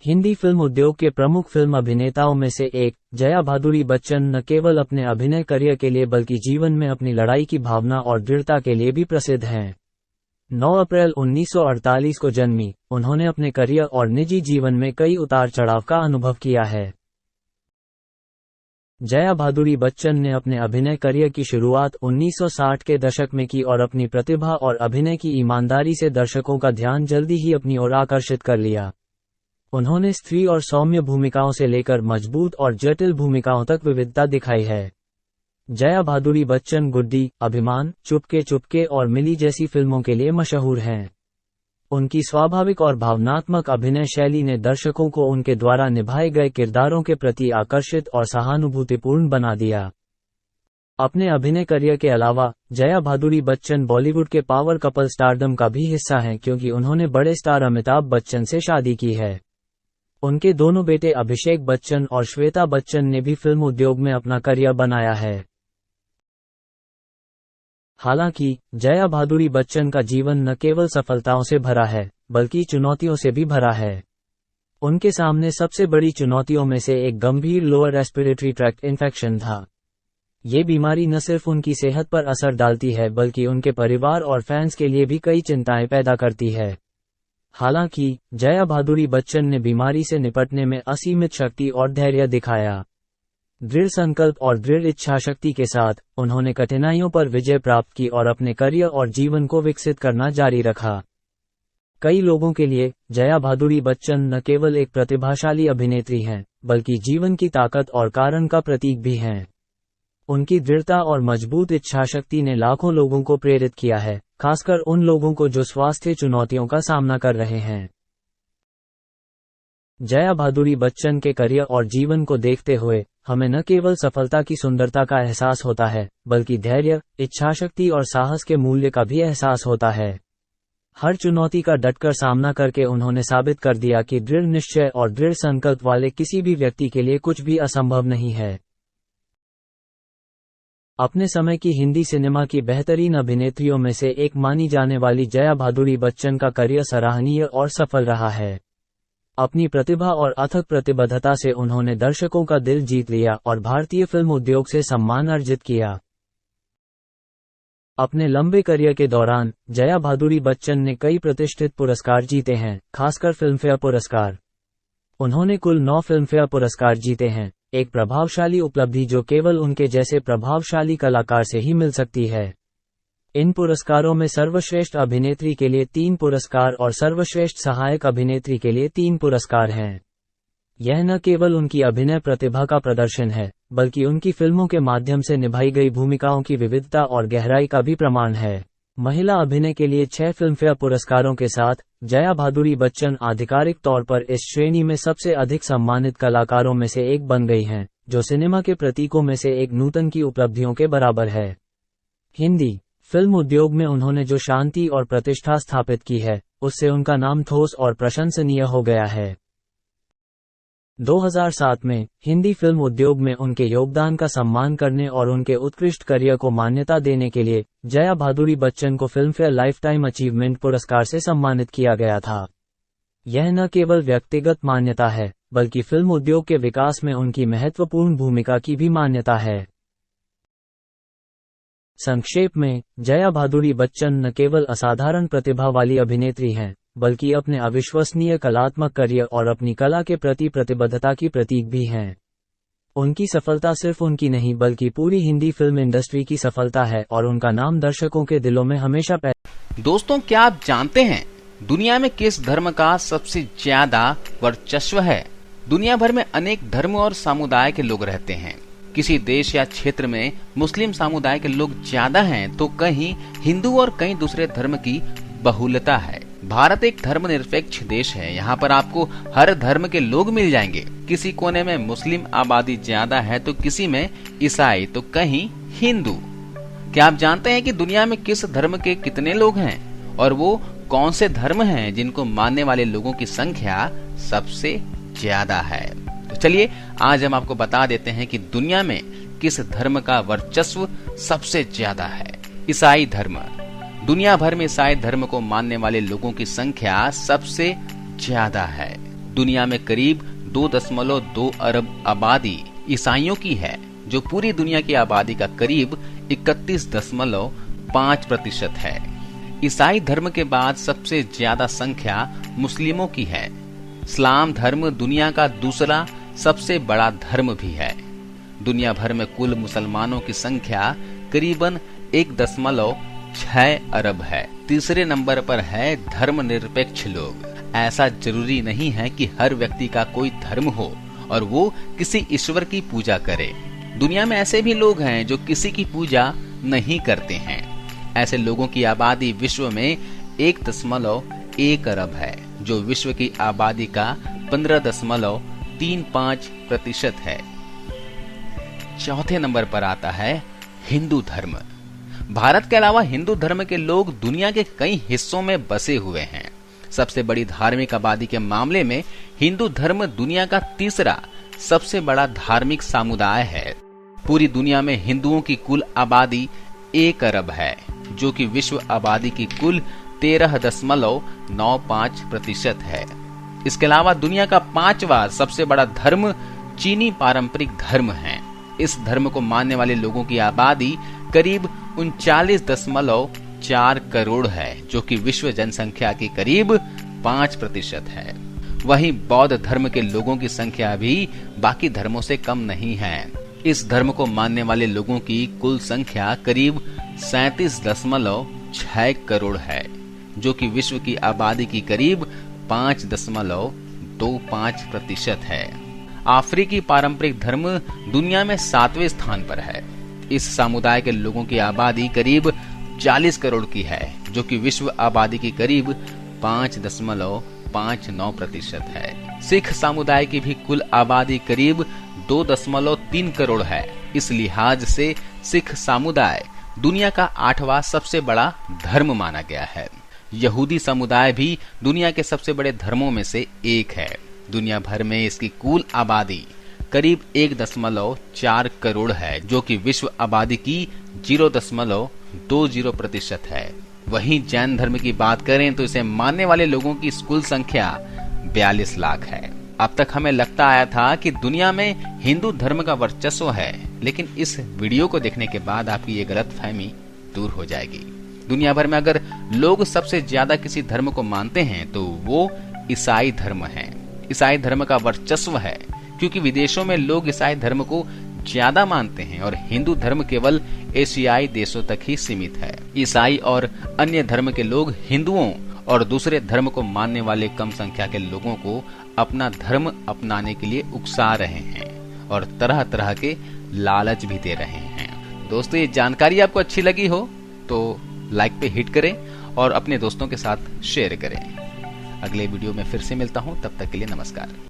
Hindi film उद्योग के प्रमुख फिल्म अभिनेताओं में से एक जया भादुरी बच्चन न केवल अपने अभिनय करियर के लिए बल्कि जीवन में अपनी लड़ाई की भावना और दृढ़ता के लिए भी प्रसिद्ध हैं। 9 अप्रैल 1948 को जन्मी, उन्होंने अपने करियर और निजी जीवन में कई उतार चढ़ाव का अनुभव किया है। जया भादुरी बच्चन ने अपने अभिनय करियर की शुरुआत 1960 के दशक में की और अपनी प्रतिभा और अभिनय की ईमानदारी से दर्शकों का ध्यान जल्दी ही अपनी ओर आकर्षित कर लिया। उन्होंने स्त्री और सौम्य भूमिकाओं से लेकर मजबूत और जटिल भूमिकाओं तक विविधता दिखाई है। जया भादुरी बच्चन गुड्डी, अभिमान, चुपके चुपके और मिली जैसी फिल्मों के लिए मशहूर हैं। उनकी स्वाभाविक और भावनात्मक अभिनय शैली ने दर्शकों को उनके द्वारा निभाए गए किरदारों के प्रति आकर्षित और सहानुभूतिपूर्ण बना दिया। अपने अभिनय करियर के अलावा जया भादुरी बच्चन बॉलीवुड के पावर कपल स्टारडम का भी हिस्सा हैं, क्योंकि उन्होंने बड़े स्टार अमिताभ बच्चन से शादी की है। उनके दोनों बेटे अभिषेक बच्चन और श्वेता बच्चन ने भी फिल्म उद्योग में अपना करियर बनाया है। हालांकि जया भादुरी बच्चन का जीवन न केवल सफलताओं से भरा है बल्कि चुनौतियों से भी भरा है। उनके सामने सबसे बड़ी चुनौतियों में से एक गंभीर लोअर रेस्पिरेटरी ट्रैक्ट इन्फेक्शन था। ये बीमारी न सिर्फ उनकी सेहत पर असर डालती है बल्कि उनके परिवार और फैंस के लिए भी कई चिंताएं पैदा करती है। हालांकि जया भादुरी बच्चन ने बीमारी से निपटने में असीमित शक्ति और धैर्य दिखाया। दृढ़ संकल्प और दृढ़ इच्छाशक्ति के साथ उन्होंने कठिनाइयों पर विजय प्राप्त की और अपने करियर और जीवन को विकसित करना जारी रखा। कई लोगों के लिए जया भादुरी बच्चन न केवल एक प्रतिभाशाली अभिनेत्री हैं बल्कि जीवन की ताकत और कारण का प्रतीक भी हैं। उनकी दृढ़ता और मजबूत इच्छाशक्ति ने लाखों लोगों को प्रेरित किया है, खासकर उन लोगों को जो स्वास्थ्य चुनौतियों का सामना कर रहे हैं। जया भादुरी बच्चन के करियर और जीवन को देखते हुए हमें न केवल सफलता की सुंदरता का एहसास होता है बल्कि धैर्य, इच्छाशक्ति और साहस के मूल्य का भी एहसास होता है। हर चुनौती का डटकर सामना करके उन्होंने साबित कर दिया कि दृढ़ निश्चय और दृढ़ संकल्प वाले किसी भी व्यक्ति के लिए कुछ भी असंभव नहीं है। अपने समय की हिंदी सिनेमा की बेहतरीन अभिनेत्रियों में से एक मानी जाने वाली जया भादुरी बच्चन का करियर सराहनीय और सफल रहा है। अपनी प्रतिभा और अथक प्रतिबद्धता से उन्होंने दर्शकों का दिल जीत लिया और भारतीय फिल्म उद्योग से सम्मान अर्जित किया। अपने लंबे करियर के दौरान जया भादुरी बच्चन ने कई प्रतिष्ठित पुरस्कार जीते हैं, खासकर फिल्मफेयर पुरस्कार। उन्होंने कुल 9 फिल्मफेयर पुरस्कार जीते हैं, एक प्रभावशाली उपलब्धि जो केवल उनके जैसे प्रभावशाली कलाकार से ही मिल सकती है। इन पुरस्कारों में सर्वश्रेष्ठ अभिनेत्री के लिए 3 पुरस्कार और सर्वश्रेष्ठ सहायक अभिनेत्री के लिए 3 पुरस्कार हैं। यह न केवल उनकी अभिनय प्रतिभा का प्रदर्शन है बल्कि उनकी फिल्मों के माध्यम से निभाई गई भूमिकाओं की विविधता और गहराई का भी प्रमाण है। महिला अभिनय के लिए 6 फिल्मफेयर पुरस्कारों के साथ जया भादुरी बच्चन आधिकारिक तौर पर इस श्रेणी में सबसे अधिक सम्मानित कलाकारों में से एक बन गई हैं, जो सिनेमा के प्रतीकों में से एक नूतन की उपलब्धियों के बराबर है। हिंदी फिल्म उद्योग में उन्होंने जो शांति और प्रतिष्ठा स्थापित की है, उससे उनका नाम ठोस और प्रशंसनीय हो गया है। 2007 में हिंदी फिल्म उद्योग में उनके योगदान का सम्मान करने और उनके उत्कृष्ट करियर को मान्यता देने के लिए जया भादुरी बच्चन को फिल्मफेयर लाइफटाइम अचीवमेंट पुरस्कार से सम्मानित किया गया था। यह न केवल व्यक्तिगत मान्यता है बल्कि फिल्म उद्योग के विकास में उनकी महत्वपूर्ण भूमिका की भी मान्यता है। संक्षेप में, जया भादुरी बच्चन न केवल असाधारण प्रतिभा वाली अभिनेत्री हैं बल्कि अपने अविश्वसनीय कलात्मक करियर और अपनी कला के प्रति प्रतिबद्धता की प्रतीक भी हैं। उनकी सफलता सिर्फ उनकी नहीं बल्कि पूरी हिंदी फिल्म इंडस्ट्री की सफलता है और उनका नाम दर्शकों के दिलों में हमेशा दोस्तों, क्या आप जानते हैं दुनिया में किस धर्म का सबसे ज्यादा वर्चस्व है? दुनिया भर में अनेक धर्म और समुदाय के लोग रहते हैं। किसी देश या क्षेत्र में मुस्लिम समुदाय के लोग ज्यादा हैं तो कहीं हिंदू और कहीं दूसरे धर्म की बहुलता है। भारत एक धर्मनिरपेक्ष देश है। यहाँ पर आपको हर धर्म के लोग मिल जाएंगे। किसी कोने में मुस्लिम आबादी ज्यादा है तो किसी में ईसाई तो कहीं हिंदू। क्या आप जानते हैं कि दुनिया में किस धर्म के कितने लोग हैं और वो कौन से धर्म हैं जिनको मानने वाले लोगों की संख्या सबसे ज्यादा है? तो चलिए आज हम आपको बता देते हैं कि दुनिया में किस धर्म का वर्चस्व सबसे ज्यादा है। ईसाई धर्म। दुनिया भर में ईसाई धर्म को मानने वाले लोगों की संख्या सबसे ज्यादा है। दुनिया में करीब 2.2 अरब आबादी ईसाइयों की है, जो पूरी दुनिया की आबादी का करीब 31.5% है। ईसाई धर्म के बाद सबसे ज्यादा संख्या मुस्लिमों की है। इस्लाम धर्म दुनिया का दूसरा सबसे बड़ा धर्म भी है। दुनिया भर में कुल मुसलमानों की संख्या करीबन 1.6 अरब है। तीसरे नंबर पर है धर्मनिरपेक्ष लोग। ऐसा जरूरी नहीं है कि हर व्यक्ति का कोई धर्म हो और वो किसी ईश्वर की पूजा करे। दुनिया में ऐसे भी लोग हैं जो किसी की पूजा नहीं करते हैं। ऐसे लोगों की आबादी विश्व में 1.1 अरब है, जो विश्व की आबादी का 15.35% है। चौथे नंबर पर आता है हिंदू धर्म। भारत के अलावा हिंदू धर्म के लोग दुनिया के कई हिस्सों में बसे हुए हैं। सबसे बड़ी धार्मिक आबादी के मामले में हिंदू धर्म दुनिया का तीसरा सबसे बड़ा धार्मिक समुदाय है। पूरी दुनिया में हिंदुओं की कुल आबादी 1 अरब है, जो कि विश्व आबादी की कुल 13.95% है। इसके अलावा दुनिया का 5वां सबसे बड़ा धर्म चीनी पारंपरिक धर्म है। इस धर्म को मानने वाले लोगों की आबादी करीब 39.4 करोड़ है, जो कि विश्व जनसंख्या की करीब 5% है। वहीं बौद्ध धर्म के लोगों की संख्या भी बाकी धर्मों से कम नहीं है। इस धर्म को मानने वाले लोगों की कुल संख्या करीब 37.6 करोड़ है, जो कि विश्व की आबादी की करीब 5.25% है। अफ्रीकी पारंपरिक धर्म दुनिया में 7वें स्थान पर है। इस समुदाय के लोगों की आबादी करीब 40 करोड़ की है, जो कि विश्व आबादी की करीब 5.59% है। सिख समुदाय की भी कुल आबादी करीब 2.3 करोड़ है। इस लिहाज से सिख समुदाय दुनिया का 8वां सबसे बड़ा धर्म माना गया है। यहूदी समुदाय भी दुनिया के सबसे बड़े धर्मों में से एक है। दुनिया भर में इसकी कुल आबादी करीब 1.4 करोड़ है, जो कि विश्व आबादी की 0.20% है। वहीं जैन धर्म की बात करें तो इसे मानने वाले लोगों की कुल संख्या 42 लाख है। अब तक हमें लगता आया था कि दुनिया में हिंदू धर्म का वर्चस्व है, लेकिन इस वीडियो को देखने के बाद आपकी ये गलतफहमी दूर हो जाएगी। दुनिया भर में अगर लोग सबसे ज्यादा किसी धर्म को मानते हैं तो वो ईसाई धर्म है। ईसाई धर्म का वर्चस्व है क्योंकि विदेशों में लोग ईसाई धर्म को ज्यादा मानते हैं और हिंदू धर्म केवल एशियाई देशों तक ही सीमित है। ईसाई और अन्य धर्म के लोग हिंदुओं और दूसरे धर्म को मानने वाले कम संख्या के लोगों को अपना धर्म अपनाने के लिए उकसा रहे हैं और तरह तरह के लालच भी दे रहे हैं। दोस्तों, ये जानकारी आपको अच्छी लगी हो तो लाइक पे हिट करें और अपने दोस्तों के साथ शेयर करें। अगले वीडियो में फिर से मिलता हूं, तब तक के लिए नमस्कार।